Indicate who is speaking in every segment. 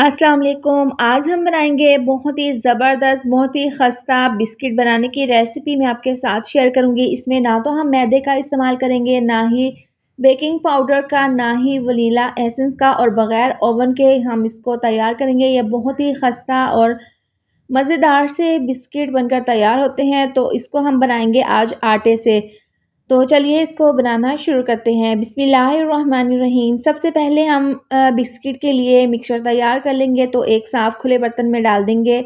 Speaker 1: अस्सलाम वालेकुम। आज हम बनाएंगे बहुत ही ज़बरदस्त, बहुत ही खस्ता बिस्किट बनाने की रेसिपी मैं आपके साथ शेयर करूंगी। इसमें ना तो हम मैदे का इस्तेमाल करेंगे, ना ही बेकिंग पाउडर का, ना ही वनीला एसेंस का, और बग़ैर ओवन के हम इसको तैयार करेंगे। ये बहुत ही खस्ता और मज़ेदार से बिस्किट बनकर तैयार होते हैं। तो इसको हम बनाएंगे आज आटे से। तो चलिए इसको बनाना शुरू करते हैं। बिस्मिल्लाहिर्रहमानिर्रहीम। सबसे पहले हम बिस्किट के लिए मिक्सचर तैयार कर लेंगे। तो एक साफ़ खुले बर्तन में डाल देंगे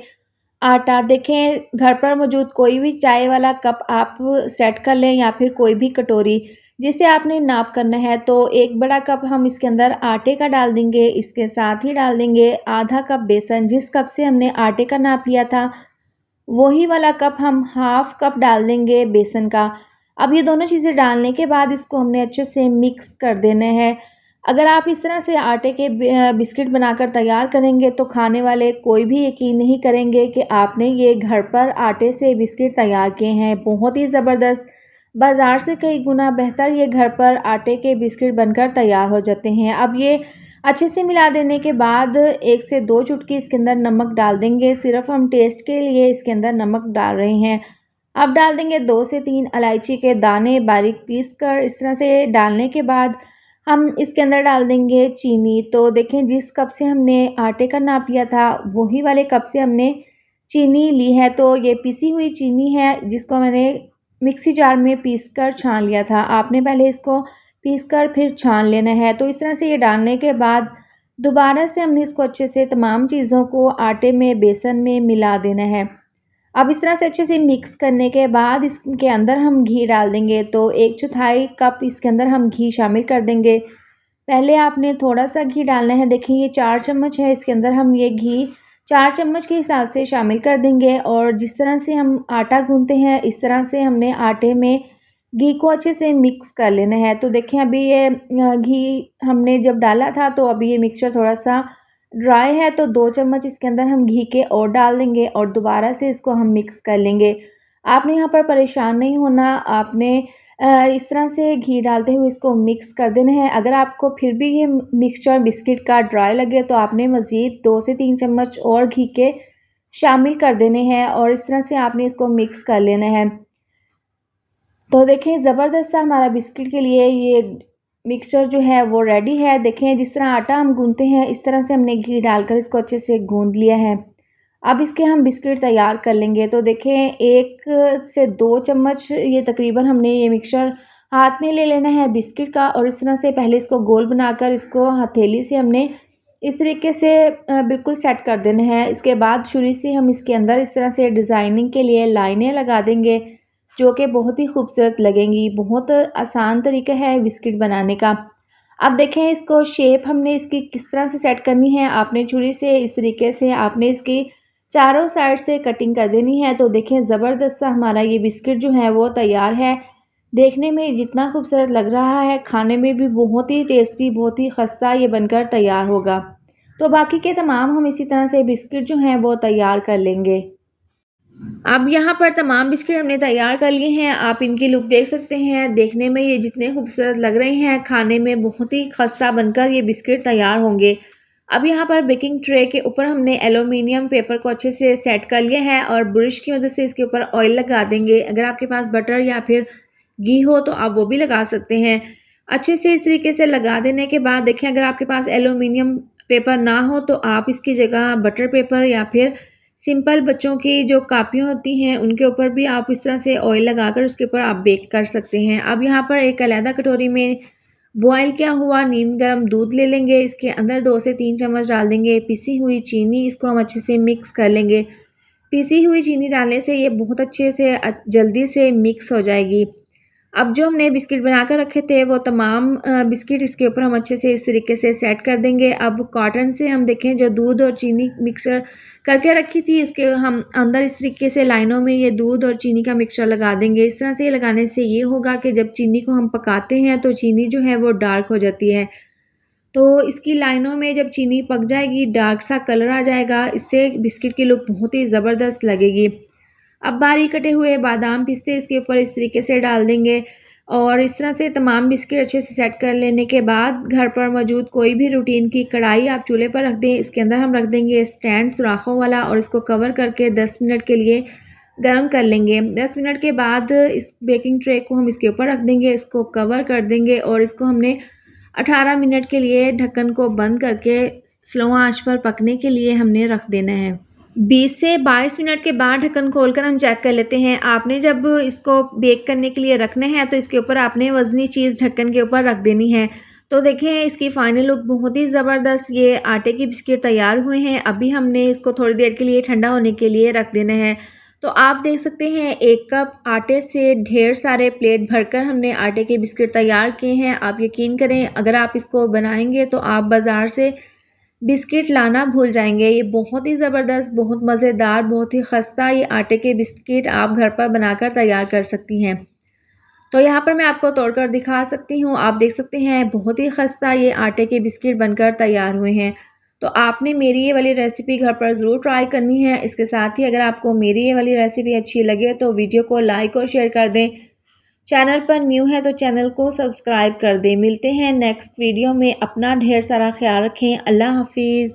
Speaker 1: आटा। देखें, घर पर मौजूद कोई भी चाय वाला कप आप सेट कर लें, या फिर कोई भी कटोरी जिसे आपने नाप करना है। तो एक बड़ा कप हम इसके अंदर आटे का डाल देंगे। इसके साथ ही डाल देंगे आधा कप बेसन। जिस कप से हमने आटे का नाप लिया था, वही वाला कप हम हाफ कप डाल देंगे बेसन का। अब ये दोनों चीज़ें डालने के बाद इसको हमने अच्छे से मिक्स कर देना है। अगर आप इस तरह से आटे के बिस्किट बनाकर तैयार करेंगे, तो खाने वाले कोई भी यकीन नहीं करेंगे कि आपने ये घर पर आटे से बिस्किट तैयार किए हैं। बहुत ही ज़बरदस्त, बाज़ार से कई गुना बेहतर ये घर पर आटे के बिस्किट बनकर तैयार हो जाते हैं। अब ये अच्छे से मिला देने के बाद 1 से 2 चुटकी इसके अंदर नमक डाल देंगे। सिर्फ़ हम टेस्ट के लिए इसके अंदर नमक डाल रहे हैं। अब डाल देंगे 2 से 3 इलायची के दाने बारीक पीस कर। इस तरह से डालने के बाद हम इसके अंदर डाल देंगे चीनी। तो देखें, जिस कप से हमने आटे का नाप लिया था, वही वाले कप से हमने चीनी ली है। तो ये पिसी हुई चीनी है, जिसको मैंने मिक्सी जार में पीस कर छान लिया था। आपने पहले इसको पीस कर फिर छान लेना है। तो इस तरह से ये डालने के बाद दोबारा से हमने इसको अच्छे से तमाम चीज़ों को आटे में, बेसन में मिला देना है। अब इस तरह से अच्छे से मिक्स करने के बाद इसके अंदर हम घी डाल देंगे। तो 1/4 कप इसके अंदर हम घी शामिल कर देंगे। पहले आपने थोड़ा-सा घी डालना है। देखिए, ये 4 चम्मच है, इसके अंदर हम ये घी 4 चम्मच के हिसाब से शामिल कर देंगे। और जिस तरह से हम आटा गूँथते हैं, इस तरह से हमने आटे में घी को अच्छे से मिक्स कर लेना है। तो देखें, अभी ये घी हमने जब डाला था, तो अभी ये मिक्सचर थोड़ा-सा ड्राई है। तो 2 चम्मच इसके अंदर हम घी के और डाल देंगे, और दोबारा से इसको हम मिक्स कर लेंगे। आपने यहाँ पर परेशान नहीं होना, आपने इस तरह से घी डालते हुए इसको मिक्स कर देना है। अगर आपको फिर भी ये मिक्सचर बिस्किट का ड्राई लगे, तो आपने मज़ीद 2 से 3 चम्मच और घी के शामिल कर देने हैं, और इस तरह से आपने इसको मिक्स कर लेना है। तो देखें, ज़बरदस्त सा हमारा बिस्किट के लिए ये मिक्सचर जो है वो रेडी है। देखें, जिस तरह आटा हम गूँथते हैं, इस तरह से हमने घी डालकर इसको अच्छे से गूँथ लिया है। अब इसके हम बिस्किट तैयार कर लेंगे। तो देखें, 1 से 2 चम्मच ये तकरीबन हमने ये मिक्सचर हाथ में ले लेना है बिस्किट का, और इस तरह से पहले इसको गोल बनाकर इसको हथेली से हमने इस तरीके से बिल्कुल सेट कर देना है। इसके बाद छुरी से हम इसके अंदर इस तरह से डिज़ाइनिंग के लिए लाइनें लगा देंगे, जो कि बहुत ही खूबसूरत लगेंगी। बहुत आसान तरीका है बिस्किट बनाने का। अब देखें, इसको शेप हमने इसकी किस तरह से सेट करनी है। आपने छुरी से इस तरीके से आपने इसकी चारों साइड से कटिंग कर देनी है। तो देखें, ज़बरदस्त सा हमारा ये बिस्किट जो है वो तैयार है। देखने में जितना खूबसूरत लग रहा है, खाने में भी बहुत ही टेस्टी, बहुत ही खस्ता ये बनकर तैयार होगा। तो बाकी के तमाम हम इसी तरह से बिस्किट जो हैं वो तैयार कर लेंगे। अब यहाँ पर तमाम बिस्किट हमने तैयार कर लिए हैं। आप इनकी लुक देख सकते हैं। देखने में ये जितने खूबसूरत लग रहे हैं, खाने में बहुत ही खस्ता बनकर ये बिस्किट तैयार होंगे। अब यहाँ पर बेकिंग ट्रे के ऊपर हमने एल्यूमीनियम पेपर को अच्छे से सेट कर लिया है, और ब्रश की मदद से इसके ऊपर ऑयल लगा देंगे। अगर आपके पास बटर या फिर घी हो, तो आप वो भी लगा सकते हैं। अच्छे से इस तरीके से लगा देने के बाद देखें, अगर आपके पास एल्यूमीनियम पेपर ना हो, तो आप इसकी जगह बटर पेपर या फिर सिंपल बच्चों की जो कापियाँ होती हैं, उनके ऊपर भी आप इस तरह से ऑयल लगाकर उसके ऊपर आप बेक कर सकते हैं। अब यहाँ पर एक अलग कटोरी में बॉयल किया हुआ नीम गर्म दूध ले लेंगे। इसके अंदर 2 से 3 चम्मच डाल देंगे पिसी हुई चीनी। इसको हम अच्छे से मिक्स कर लेंगे। पिसी हुई चीनी डालने से ये बहुत अच्छे से जल्दी से मिक्स हो जाएगी। अब जो हमने बिस्किट बनाकर रखे थे, वो तमाम बिस्किट इसके ऊपर हम अच्छे से इस तरीके से सेट कर देंगे। अब कॉटन से हम देखें, जो दूध और चीनी मिक्सर करके रखी थी, इसके हम अंदर इस तरीके से लाइनों में ये दूध और चीनी का मिक्सचर लगा देंगे। इस तरह से लगाने से ये होगा कि जब चीनी को हम पकाते हैं, तो चीनी जो है वो डार्क हो जाती है। तो इसकी लाइनों में जब चीनी पक जाएगी, डार्क सा कलर आ जाएगा। इससे बिस्किट की लुक बहुत ही ज़बरदस्त लगेगी। अब बारीक कटे हुए बादाम पिस्ते इसके ऊपर इस तरीके से डाल देंगे। और इस तरह से तमाम बिस्किट अच्छे से सेट कर लेने के बाद घर पर मौजूद कोई भी रूटीन की कढ़ाई आप चूल्हे पर रख दें। इसके अंदर हम रख देंगे स्टैंड सुराखों वाला और इसको कवर करके 10 मिनट के लिए गर्म कर लेंगे। 10 मिनट के बाद इस बेकिंग ट्रे को हम इसके ऊपर रख देंगे, इसको कवर कर देंगे और इसको हमने 18 मिनट के लिए ढक्कन को बंद करके स्लो आंच पर पकने के लिए हमने रख देना है। 20 से 22 मिनट के बाद ढक्कन खोलकर हम चेक कर लेते हैं। आपने जब इसको बेक करने के लिए रखना है तो इसके ऊपर आपने वज़नी चीज़ ढक्कन के ऊपर रख देनी है। तो देखें इसकी फ़ाइनल लुक बहुत ही ज़बरदस्त ये आटे की बिस्किट तैयार हुए हैं। अभी हमने इसको थोड़ी देर के लिए ठंडा होने के लिए रख देना है। तो आप देख सकते हैं 1 कप आटे से ढेर सारे प्लेट भरकर हमने आटे के बिस्किट तैयार किए हैं। आप यकीन करें अगर आप इसको बनाएँगे तो आप बाज़ार से बिस्किट लाना भूल जाएँगे। ये बहुत ही ज़बरदस्त, बहुत मज़ेदार, बहुत ही खस्ता ये आटे के बिस्किट आप घर पर बनाकर तैयार कर सकती हैं। तो यहाँ पर मैं आपको तोड़कर दिखा सकती हूँ। आप देख सकते हैं बहुत ही खस्ता ये आटे के बिस्किट बनकर तैयार हुए हैं। तो आपने मेरी ये वाली रेसिपी घर पर ज़रूर ट्राई करनी है। इसके साथ ही अगर आपको मेरी ये वाली रेसिपी अच्छी लगे तो वीडियो को लाइक और शेयर कर दें। चैनल पर न्यू है तो चैनल को सब्सक्राइब कर दें। मिलते हैं नेक्स्ट वीडियो में। अपना ढेर सारा ख्याल रखें। अल्लाह हाफ़िज़।